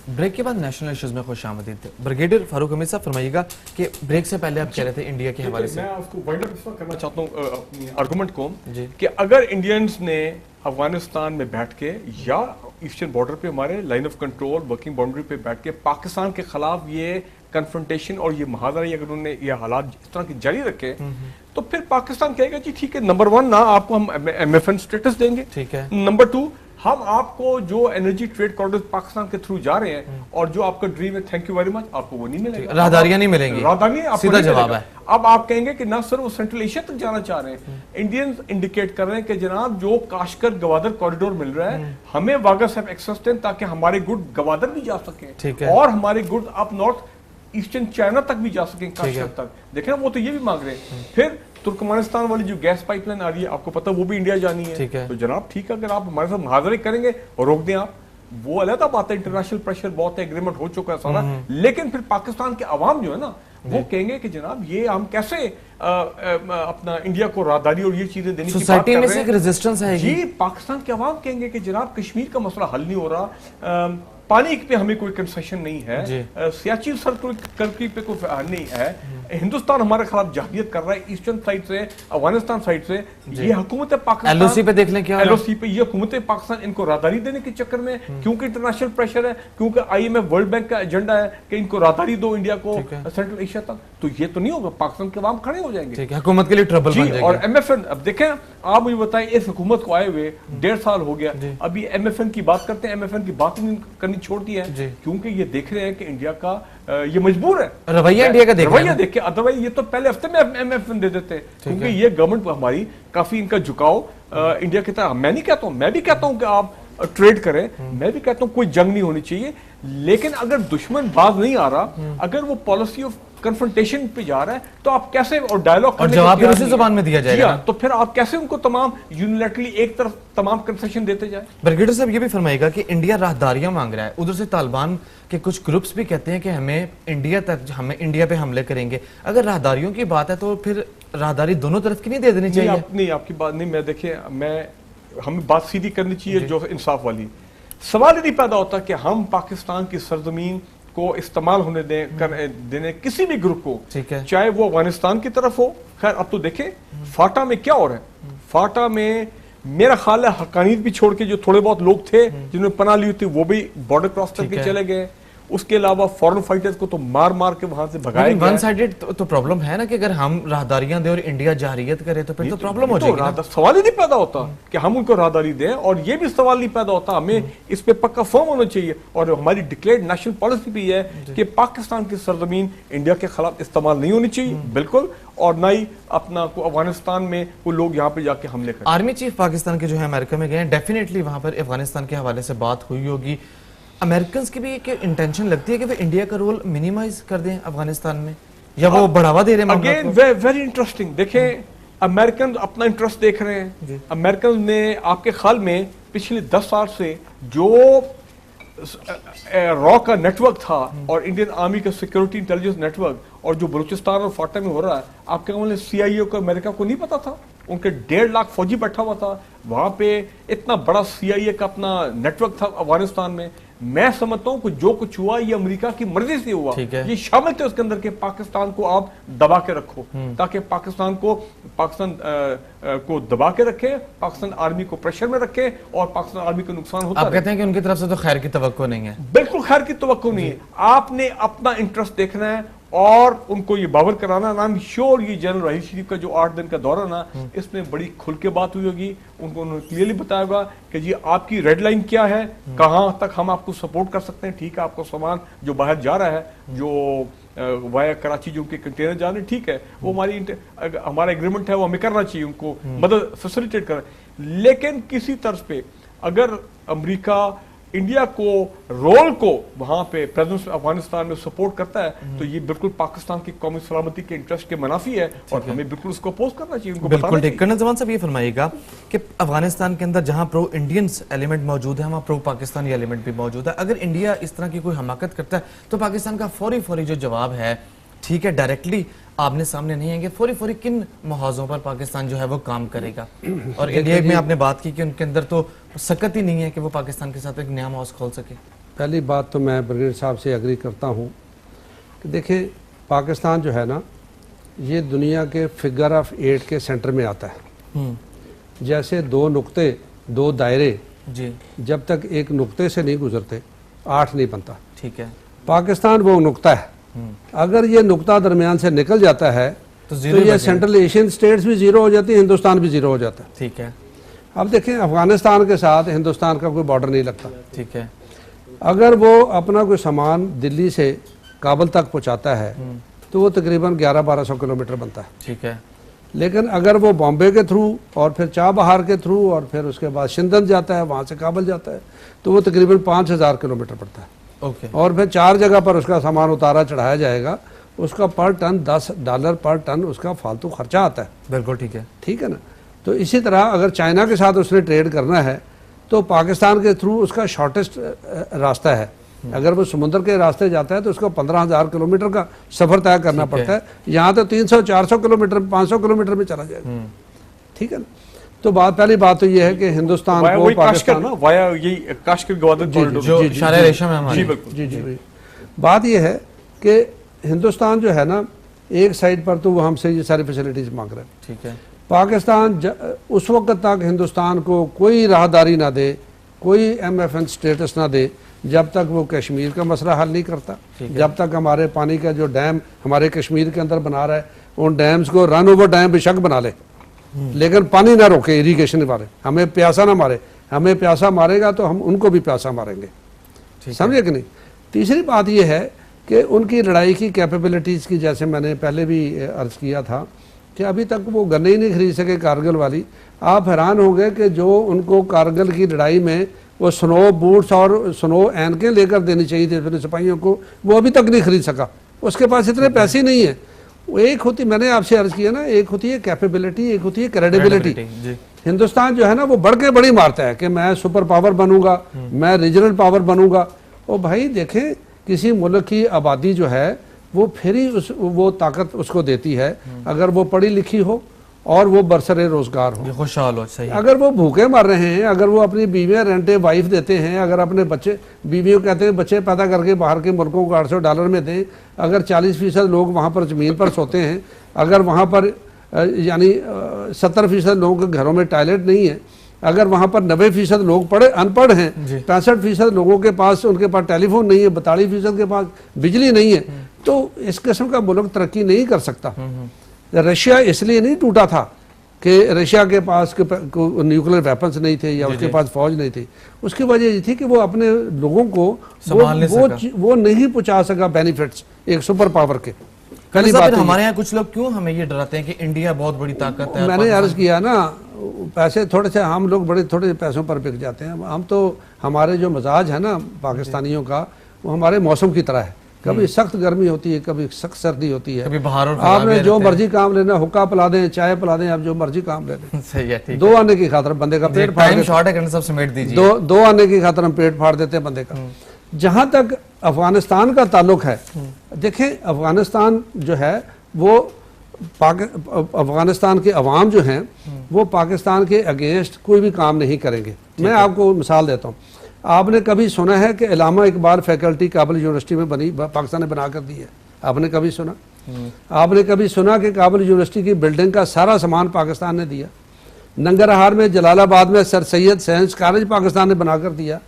Break के बाद national issues में खुश आमदीद। ब्रिगेडियर फारूक हमीद साहब फरमाइएगा कि ब्रेक से पहले आप कह रहे थे इंडिया के हवाले से। मैं आपको वाइंड अप करना चाहता हूँ अपनी आर्गुमेंट को जी। कि अगर इंडियंस ने अफगानिस्तान में बैठ के या ईस्टर्न बॉर्डर पे हमारे line of control working boundary पे बैठ के पाकिस्तान के खिलाफ ये कन्फ्रंटेशन और ये महादारी अगर उन्होंने ये हालात इस तरह की जारी रखे तो फिर पाकिस्तान कहेगा जी ठीक है, नंबर 1 ना आपको हम MFN स्टेटस देंगे, ठीक है, नंबर 2 हम आपको जो एनर्जी ट्रेड कॉरिडोर पाकिस्तान के थ्रू जा रहे हैं और जो आपका ड्रीम है, थैंक यू वेरी मच, आपको वो नहीं मिलेगा, राहदारियां नहीं मिलेंगी, राहदारियां सीधा जवाब है। अब आप कहेंगे कि ना सर वो सेंट्रल एशिया तक जाना चाह रहे हैं। इंडियंस इंडिकेट कर रहे हैं कि जनाब जो काशकर गवादर कॉरिडोर मिल रहा है हमें वागा साहब एक्सेस दें ताकि हमारे गुड गवादर भी जा सके और हमारे good up north eastern China तक भी जा सके, काशकर तक। देखें वो तो ये भी मांग रहे हैं। फिर तुर्कमेनिस्तान वाली जो गैस पाइपलाइन आ रही है आपको पता वो भी इंडिया जानी है, तो जनाब ठीक है, अगर आप हमारे साथ मुहावरे करेंगे और रोक दें आप, वो अलग बात है, इंटरनेशनल प्रेशर बहुत है, एग्रीमेंट हो चुका है सारा, लेकिन फिर पाकिस्तान के अवाम जो है ना वो कहेंगे कि जनाब ये हम कैसे अपना इंडिया को राहदारी और ये चीजें देने की बात कर रहे हैं। रेजिस्टेंस है जी, पाकिस्तान के अवाम कहेंगे कि जनाब कश्मीर का मसला हल नहीं हो रहा, पानी पे हमें कोई कंसेशन नहीं है, सियाचिन सर्कल पे कोई हल नहीं है, हिंदुस्तान हमारे खिलाफ जहालियत कर रहा है ईस्टर्न साइड से, अफगानिस्तान साइड से, ये हुकूमत पाकिस्तान LOC पे देख लें क्या LOC पे ये हुकूमत पाकिस्तान इनको राहदारी देने के चक्कर में, क्योंकि इंटरनेशनल प्रेशर है, क्योंकि IMF वर्ल्ड बैंक का एजेंडा है कि इनको राहदारी दो इंडिया को सेंट्रल एशिया तक, तो ये तो नहीं होगा, पाकिस्तान के अवाम खड़े हो जाएंगे, हुकूमत के लिए ट्रबल बन जाएगा। और MFN अब देखें, आप मुझे बताएं इस हुकूमत को आए हुए 1.5 साल हो गया, अभी MFN की बात करते हैं, MFN की बात करनी छोड़ती है, क्योंकि ये देख रहे हैं कि इंडिया का ये मजबूर है, रवैया इंडिया का रवैया देख के, अदरवाइज ये तो पहले हफ्ते में MFN दे देते, क्योंकि ये गवर्नमेंट हमारी काफी इनका झुकाव इंडिया की तरह, मैं नहीं कहता हूं, मैं भी कहता हूं कि आप ट्रेड करें, मैं भी कहता हूं कोई जंग नहीं होनी चाहिए, लेकिन अगर दुश्मन बाज नहीं आ रहा, अगर वो पॉलिसी ऑफ कन्फ्रंटेशन पे जा रहा है, तो आप कैसे, और डायलॉग और जवाब फिर उसी जुबान में दिया जाएगा, तो फिर आप कैसे उनको तमाम यूनिलैटरली एक तरफ तमाम कंसेशन देते जाए। ब्रिगेडियर साहब ये भी फरमाएगा कि इंडिया राहदारियां मांग रहा है, उधर से तालिबान के कुछ ग्रुप्स भी कहते हैं कि हमें इंडिया पे हमले करेंगे, अगर राहदारियों की बात है तो फिर राहदारी दोनों तरफ की नहीं दे देनी चाहिए? नहीं, आपकी बात नहीं, मैं देखिए, हमें बात सीधी करनी चाहिए जो इंसाफ वाली। सवाल ही नहीं पैदा होता कि हम पाकिस्तान की सरजमीन को इस्तेमाल होने देने किसी भी ग्रुप को, चाहे वो अफगानिस्तान की तरफ हो। खैर अब तो देखें फाटा में क्या हो रहा है, फाटा में मेरा ख्याल है हक्कानियत भी छोड़ के जो थोड़े बहुत लोग थे जिन्होंने पनाह ली थी वो भी बॉर्डर क्रॉस करके चले गए, उसके अलावा फॉरेन फाइटर्स को तो मार मार के वहां से भगाया गया। वन साइडेड तो प्रॉब्लम है ना कि अगर हम राहदारियां दें और इंडिया जारियत करे तो फिर तो प्रॉब्लम हो जाएगी। सवाल ही नहीं पैदा होता कि हम उनको राहदारी दें, और ये भी सवाल नहीं पैदा होता, हमें इस पे पक्का फर्म होना चाहिए, और हमारी डिक्लेयर्ड नेशनल पॉलिसी भी है कि पाकिस्तान की सरजमीन इंडिया के खिलाफ इस्तेमाल नहीं होनी चाहिए बिल्कुल, और ना ही अपना को अफगानिस्तान में वो लोग यहाँ पे जाके हमले करें। आर्मी चीफ पाकिस्तान के जो है अमेरिका में गए, डेफिनेटली वहां पर अफगानिस्तान के हवाले से बात हुई होगी। अमेरिकन की भी एक इंटेंशन लगती है कि वो इंडिया का रोल मिनिमाइज कर दें अफगानिस्तान में, या वो बढ़ावा दे रहे हैं? अगेन वेरी इंटरेस्टिंग, देखें अमेरिकन अपना इंटरेस्ट देख रहे हैं। अमेरिकन ने आपके ख्याल में पिछले 10 साल से जो रॉ का नेटवर्क था और इंडियन आर्मी का सिक्योरिटी इंटेलिजेंस नेटवर्क, और जो बलूचिस्तान और फाटा में हो रहा है, आपके मतलब CIA को अमेरिका को नहीं पता था? उनके 1.5 लाख फौजी बैठा हुआ था वहां पे, इतना बड़ा CIA का अपना नेटवर्क था अफगानिस्तान में। मैं समझता हूं कि जो कुछ हुआ ये अमेरिका की मर्जी से हुआ, ये शामिल थे उसके अंदर के पाकिस्तान को आप दबा के रखो, ताकि पाकिस्तान को दबा के रखे, पाकिस्तान आर्मी को प्रेशर में रखे और पाकिस्तान आर्मी को नुकसान होता है। आप कहते हैं कि उनकी तरफ से तो खैर की तवक्को नहीं है? बिल्कुल खैर की तवक्को नहीं है, आपने अपना इंटरेस्ट देखना है और उनको ये बावर कराना। नाम श्योर ये जनरल राहील शरीफ का जो 8 दिन का दौरा ना, इसमें बड़ी खुल के बात हुई होगी, उनको उन्होंने क्लियरली बताया होगा कि जी आपकी रेड लाइन क्या है, कहां तक हम आपको सपोर्ट कर सकते हैं। ठीक है, आपको सामान जो बाहर जा रहा है, जो वाया कराची जो उनके कंटेनर जा रहे हैं, ठीक है, वो हमारा एग्रीमेंट है, वो हमें करना चाहिए, उनको मदद फैसिलिटेट करें, लेकिन किसी तर्ज पे अगर अमेरिका इंडिया को रोल को वहां पे प्रेजेंस अफगानिस्तान में सपोर्ट करता है, तो ये बिल्कुल पाकिस्तान की कौमी सलामती के इंटरेस्ट के मुनाफी है, और हमें बिल्कुल उसको अपोज करना चाहिए, उनको बिल्कुल ठीक। कर्नल जमान साहब ये फरमाइएगा कि अफगानिस्तान के अंदर जहां प्रो इंडियंस एलिमेंट मौजूद है, वहां प्रो पाकिस्तानी एलिमेंट भी मौजूद है। अगर इंडिया इस तरह की कोई हमाकत करता है तो पाकिस्तान का फौरी जो जवाब है, ठीक है, डायरेक्टली आपने सामने नहीं आएंगे, फौरी किन मुहावजों पर पाकिस्तान जो है वो काम करेगा? और इंडिया में आपने बात की कि उनके अंदर तो सकत ही नहीं है कि वो पाकिस्तान के साथ एक नया मुआवजा खोल सके। पहली बात तो मैं ब्रिगेड साहब से एग्री करता हूँ कि देखिए पाकिस्तान जो है ना, ये दुनिया के फिगर ऑफ 8 के सेंटर में आता है। जैसे 2 नुक्ते 2 दायरे जी, जब तक एक नुक्ते से नहीं गुजरते 8 नहीं बनता। ठीक है। पाकिस्तान वो नुक्ता है, अगर ये नुक्ता दरमियान से निकल जाता है तो तो जीरो ये बचेगा। सेंट्रल एशियन स्टेट्स भी जीरो हो जाती है, हिंदुस्तान भी जीरो हो जाता है। ठीक है, अब देखें अफगानिस्तान के साथ हिंदुस्तान का कोई बॉर्डर नहीं लगता। ठीक है। अगर वो अपना कोई सामान दिल्ली से काबुल तक पहुंचाता है तो वो तकरीबन 1100-1200 किलोमीटर बनता है। ठीक है। लेकिन अगर वो बॉम्बे के थ्रू और फिर चाबहार के थ्रू और फिर उसके बाद शिंदन जाता है, वहाँ से काबुल जाता है, तो वो तकरीबन 5000 किलोमीटर पड़ता है। ओके। और फिर 4 जगह पर उसका सामान उतारा चढ़ाया जाएगा, उसका पर टन $10 पर टन उसका फालतू खर्चा आता है। बिल्कुल ठीक है। ठीक है ना। तो इसी तरह अगर चाइना के साथ उसने ट्रेड करना है तो पाकिस्तान के थ्रू उसका शॉर्टेस्ट रास्ता है। अगर वो समुद्र के रास्ते जाता है तो उसको 15,000 किलोमीटर का सफर तय करना पड़ता है। यहाँ तो 300-400 किलोमीटर 500 किलोमीटर में चला जाएगा। ठीक है ना। तो पहली बात तो ये है कि हिंदुस्तान वाया को वही पाकिस्तान वाया यही काश्मीर ग्वादर कॉरिडोर। जो शारे रेशम है हमारी। जी बिल्कुल। जी। बात यह है कि हिंदुस्तान जो है ना, एक साइड पर तो वो हमसे ये सारी फैसिलिटीज मांग रहे हैं। ठीक है। पाकिस्तान उस वक्त तक हिंदुस्तान को कोई राहदारी ना दे, कोई MFN स्टेटस ना दे जब तक वो कश्मीर का मसला हल नहीं करता। जब तक हमारे पानी का जो डैम हमारे कश्मीर के अंदर बना रहा है, उन डैम्स को रन ओवर डैम बेशक बना ले, लेकिन पानी ना रोके, इरीगेशन मारे, हमें प्यासा ना मारे। हमें प्यासा मारेगा तो हम उनको भी प्यासा मारेंगे। समझे कि नहीं। तीसरी बात यह है कि उनकी लड़ाई की कैपेबिलिटीज़ की, जैसे मैंने पहले भी अर्ज़ किया था कि अभी तक वो गन्ने ही नहीं खरीद सके कारगिल वाली। आप हैरान होंगे कि जो उनको कारगिल की लड़ाई में वो स्नो बूट्स और स्नो एनकें लेकर देनी चाहिए थी अपने सिपाहियों को, वो अभी तक नहीं खरीद सका। उसके पास इतने पैसे ही नहीं है। वो एक होती, मैंने आपसे अर्ज़ किया ना, एक होती है कैपेबिलिटी, एक होती है क्रेडिबिलिटी। हिंदुस्तान जो है ना वो बढ़ के बड़ी मारता है कि मैं सुपर पावर बनूंगा, मैं रीजनल पावर बनूंगा। और भाई देखें, किसी मुल्क की आबादी जो है वो फिर ही वो ताकत उसको देती है अगर वो पढ़ी लिखी हो और वो बरसरे रोजगार हो, खुशहाल हो। सही। अगर वो भूखे मर रहे हैं, अगर वो अपनी बीवियां रेंटे वाइफ देते हैं, अगर अपने बच्चे बीवियों कहते हैं बच्चे पैदा करके बाहर के मुल्कों को $800 में दें, अगर 40% लोग वहाँ पर ज़मीन पर सोते हैं, अगर वहाँ पर यानी 70% लोगों के घरों में टॉयलेट नहीं है, अगर वहाँ पर 90% लोग अनपढ़ हैं, 65% लोगों के पास उनके पास टेलीफोन नहीं है, 42% के पास बिजली नहीं है, तो इस किस्म का मुल्क तरक्की नहीं कर सकता। रशिया इसलिए नहीं टूटा था कि रशिया के पास न्यूक्लियर वेपन्स नहीं थे या उसके पास फौज नहीं थी। उसकी वजह ये थी कि वो अपने लोगों को वो नहीं पहुंचा सका बेनिफिट्स एक सुपर पावर के। पहली बात हमारे यहाँ कुछ लोग क्यों हमें ये डराते हैं कि इंडिया बहुत बड़ी ताकत है। मैंने अर्ज किया ना, पैसे थोड़े से हम लोग बड़े थोड़े पैसों पर बिक जाते हैं। हम तो हमारे जो मिजाज है ना पाकिस्तानियों का, वो हमारे मौसम की तरह है। कभी सख्त गर्मी होती है, कभी सख्त सर्दी होती है, कभी बाहर और आपने जो मर्जी काम लेना, हुक्का पिला दें, चाय पिला दें, आप जो मर्जी काम ले लें। सही है। ठीक। 2 आने की खातर बंदे का पेट फाड़ देते, शॉर्ट है, सब समेट दीजिए। 2 आने की खातर हम पेट फाड़ देते हैं बंदे का। जहां तक अफगानिस्तान का ताल्लुक है, देखें अफगानिस्तान जो है वो अफगानिस्तान के अवाम जो हैं वो पाकिस्तान के अगेंस्ट कोई भी काम नहीं करेंगे। मैं आपको मिसाल देता हूँ। आपने कभी सुना है कि इलामा इकबाल फैकल्टी काबुल यूनिवर्सिटी में बनी, पाकिस्तान ने बना कर दी है? आपने कभी सुना? आपने कभी सुना कि काबुल यूनिवर्सिटी की बिल्डिंग का सारा सामान पाकिस्तान ने दिया? नंगरहार में, जलालाबाद में sir Syed science college Pakistan ने बना कर दिया।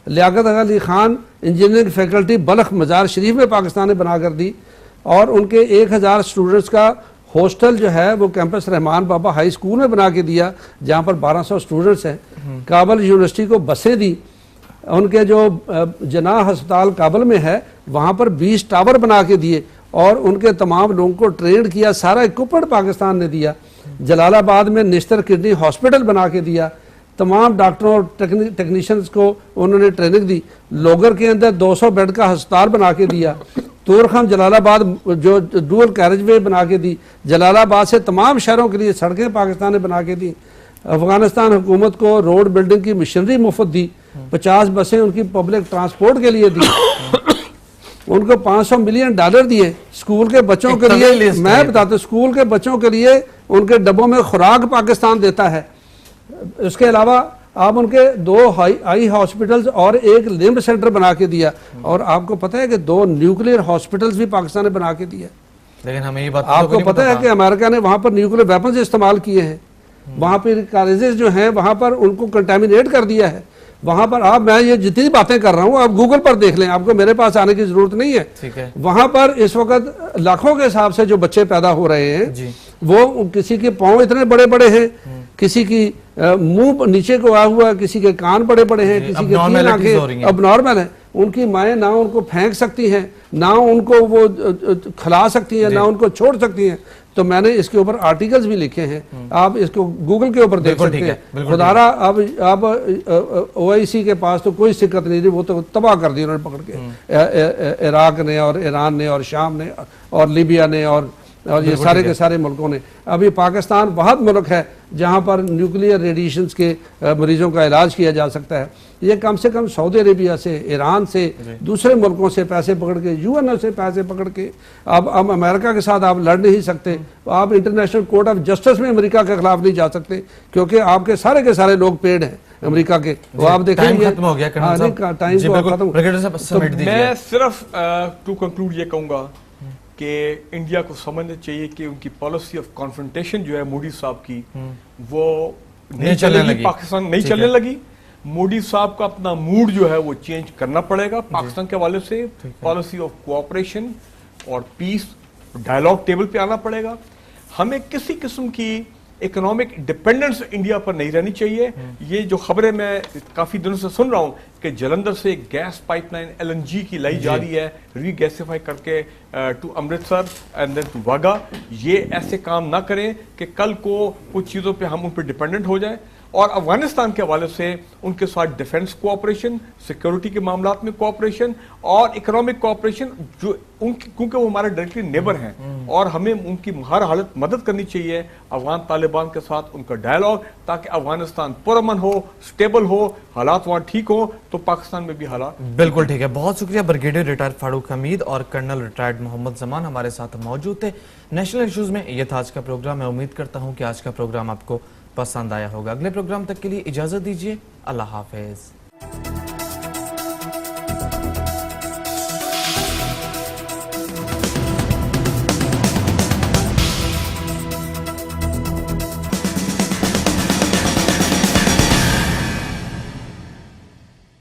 लियाकत अली खान इंजीनियरिंग फैकल्टी बल्ख मज़ार शरीफ में पाकिस्तान ने बना कर दी। और उनके 1000 स्टूडेंट्स का हॉस्टल जो है वो कैंपस रहमान बाबा हाई स्कूल में बना के दिया, जहाँ पर 1200 स्टूडेंट्स हैं। काबुल यूनिवर्सिटी को बसें दी। उनके जो जनाह अस्पताल काबुल में है वहाँ पर 20 टावर बना के दिए और उनके तमाम लोगों को ट्रेन किया। सारा इक्विपमेंट पाकिस्तान ने दिया। जलालाबाद में निश्तर किडनी हॉस्पिटल बना के दिया। तमाम डॉक्टरों और टेक्नीशियंस को उन्होंने ट्रेनिंग दी। लोगर के अंदर 200 बेड का अस्पताल बना के दिया। तोरखम जलालाबाद जो डुअल कैरेज वे बना के दी। जलालाबाद से तमाम शहरों के लिए सड़कें पाकिस्तान ने बना के दी। अफगानिस्तान हुकूमत को रोड बिल्डिंग की मशीनरी मुफ्त दी। 50 बसें उनकी पब्लिक ट्रांसपोर्ट के लिए दी। उनको $500 मिलियन दिए स्कूल के बच्चों के लिए। मैं बताता हूँ, स्कूल के बच्चों के लिए उनके डब्बों में खुराक पाकिस्तान देता है। उसके अलावा आप उनके 2 आई हॉस्पिटल्स और 1 लिम्ब सेंटर बना के दिया, और आपको पता है कि 2 न्यूक्लियर हॉस्पिटल्स भी पाकिस्तान ने बना के दिया। लेकिन हमें ये बात आपको पता है कि अमेरिका ने वहां पर न्यूक्लियर वेपन्स इस्तेमाल किए हैं, वहां पर कॉलेजेस जो हैं वहां पर उनको कंटेमिनेट कर दिया है। वहां पर आप, मैं ये जितनी बातें कर रहा हूं आप गूगल पर देख लें, आपको मेरे पास आने की जरूरत नहीं है। ठीक है। वहां पर इस वक्त लाखों के हिसाब से जो बच्चे पैदा हो रहे हैं जी। वो किसी के पांव इतने बड़े बड़े हैं, किसी की मुंह नीचे को आया हुआ, किसी के कान बड़े बड़े हैं, किसी के 3 आंखें अब नॉर्मल है। उनकी माएँ ना उनको फेंक सकती हैं, ना उनको वो खिला सकती हैं, ना उनको छोड़ सकती हैं। तो मैंने इसके ऊपर आर्टिकल्स भी लिखे हैं, आप इसको गूगल के ऊपर देख सकते हैं। खुदारा अब OIC के पास तो कोई दिक्कत नहीं थी, वो तो तबाह कर दी उन्होंने पकड़ के, इराक ने और ईरान ने और शाम ने और लीबिया ने और ये सारे के सारे मुल्कों ने। अभी पाकिस्तान बहुत मुल्क है जहाँ पर न्यूक्लियर रेडिएशंस के मरीजों का इलाज किया जा सकता है। ये कम से कम सऊदी अरेबिया से, ईरान से, दूसरे मुल्कों से पैसे पकड़ के, UN से पैसे पकड़ के, अब अमेरिका के साथ आप लड़ नहीं सकते, आप इंटरनेशनल कोर्ट ऑफ जस्टिस में अमेरिका के खिलाफ नहीं जा सकते, क्योंकि आपके सारे लोग पेड़ हैं अमेरिका के। वो आप देखेंगे टाइम खत्म हो गया, टाइम खत्म। मैं सिर्फ टू कंक्लूड ये कहूंगा कि इंडिया को समझना चाहिए कि उनकी पॉलिसी ऑफ कॉन्फ्रंटेशन जो है मोदी साहब की, वो नहीं चलने लगी, पाकिस्तान नहीं चलने लगी। मोदी साहब का अपना मूड जो है वो चेंज करना पड़ेगा पाकिस्तान के हवाले से। पॉलिसी ऑफ कोऑपरेशन और पीस डायलॉग टेबल पे आना पड़ेगा। हमें किसी किस्म की इकोनॉमिक डिपेंडेंस इंडिया पर नहीं रहनी चाहिए। ये जो खबरें मैं काफी दिनों से सुन रहा हूं कि जलंधर से गैस पाइपलाइन LNG की लाई जा रही है, रीगैसिफाई करके to Amritsar and then to Wagah, ये ऐसे काम ना करें कि कल को कुछ चीजों पे हम उन पर डिपेंडेंट हो जाए। और अफगानिस्तान के हवाले से उनके साथ डिफेंस कोऑपरेशन, सिक्योरिटी के मामलात में कोऑपरेशन और इकोनॉमिक कोऑपरेशन, जो उनकी, क्योंकि वो हमारे डायरेक्टली नेबर हैं और हमें उनकी हर हालत मदद करनी चाहिए अफगान तालिबान के साथ, उनका डायलॉग, ताकि अफगानिस्तान पुरअमन हो, स्टेबल हो, हालात वहां ठीक हो, तो पाकिस्तान में भी हालात। बिल्कुल ठीक है, बहुत शुक्रिया। ब्रिगेडियर रिटायर्ड फारूक हमीद और कर्नल रिटायर्ड मोहम्मद जमान हमारे साथ मौजूद थे। नेशनल इश्यूज में यह था आज का प्रोग्राम। मैं उम्मीद करता हूं कि आज का प्रोग्राम आपको पसंद आया होगा। अगले प्रोग्राम तक के लिए इजाजत दीजिए। अल्लाह हाफिज।